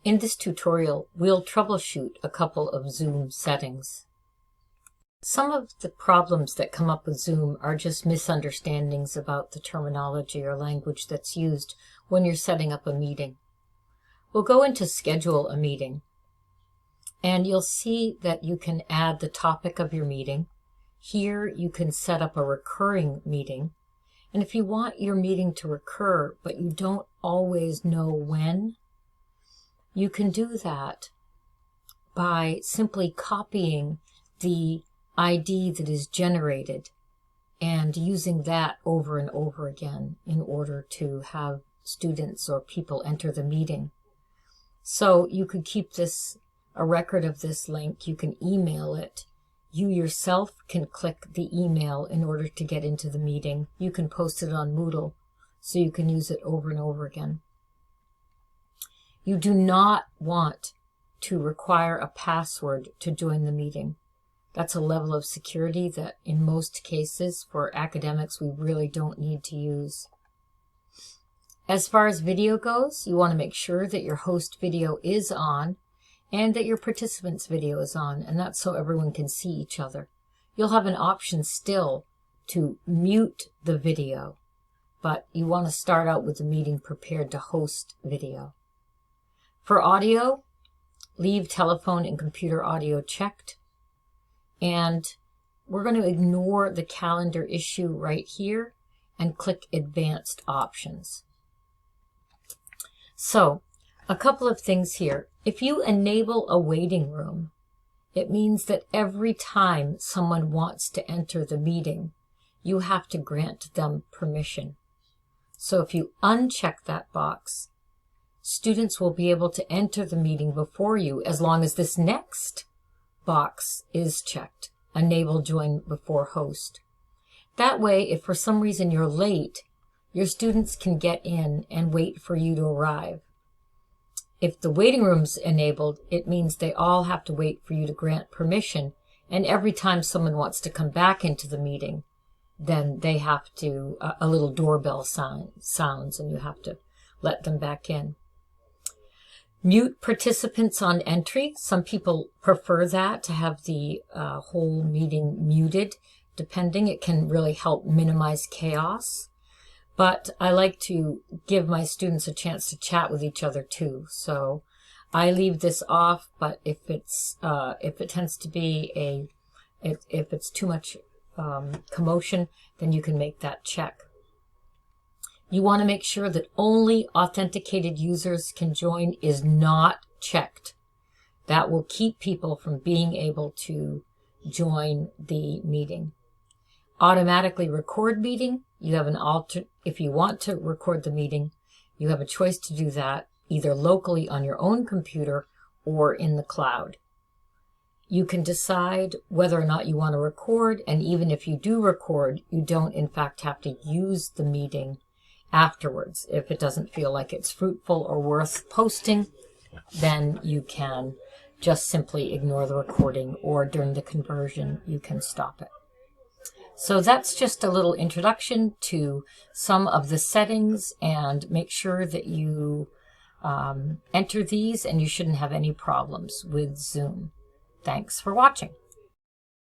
In this tutorial, we'll troubleshoot a couple of Zoom settings. Some of the problems that come up with Zoom are just misunderstandings about the terminology or language that's used when you're setting up a meeting. We'll go into schedule a meeting, and you'll see that you can add the topic of your meeting. Here you can set up a recurring meeting, and if you want your meeting to recur but you don't always know when, you can do that by simply copying the ID that is generated and using that over and over again in order to have students or people enter the meeting. So you could keep a record of this link. You can email it. You yourself can click the email in order to get into the meeting. You can post it on Moodle so you can use it over and over again. You do not want to require a password to join the meeting. That's a level of security that in most cases for academics we really don't need to use. As far as video goes, you want to make sure that your host video is on and that your participants' video is on, and that's so everyone can see each other. You'll have an option still to mute the video, but you want to start out with the meeting prepared to host video. For audio, leave telephone and computer audio checked, and we're going to ignore the calendar issue right here and click Advanced Options. So, a couple of things here. If you enable a waiting room, it means that every time someone wants to enter the meeting, you have to grant them permission. So if you uncheck that box, students will be able to enter the meeting before you as long as this next box is checked, Enable Join Before Host. That way, if for some reason you're late, your students can get in and wait for you to arrive. If the waiting room's enabled, it means they all have to wait for you to grant permission, and every time someone wants to come back into the meeting, then they have to, a little doorbell sounds and you have to let them back in. Mute participants on entry. Some people prefer that, to have the whole meeting muted. Depending, it can really help minimize chaos. But I like to give my students a chance to chat with each other too. So I leave this off, but if it tends to be if it's too much commotion, then you can make that check. You want to make sure that only authenticated users can join is not checked. That will keep people from being able to join the meeting. Automatically record meeting. You have if you want to record the meeting, you have a choice to do that either locally on your own computer or in the cloud. You can decide whether or not you want to record, and even if you do record, you don't in fact have to use the meeting afterwards. If it doesn't feel like it's fruitful or worth posting, then you can just simply ignore the recording, or during the conversion you can stop it. So that's just a little introduction to some of the settings, and make sure that you enter these and you shouldn't have any problems with Zoom. Thanks for watching.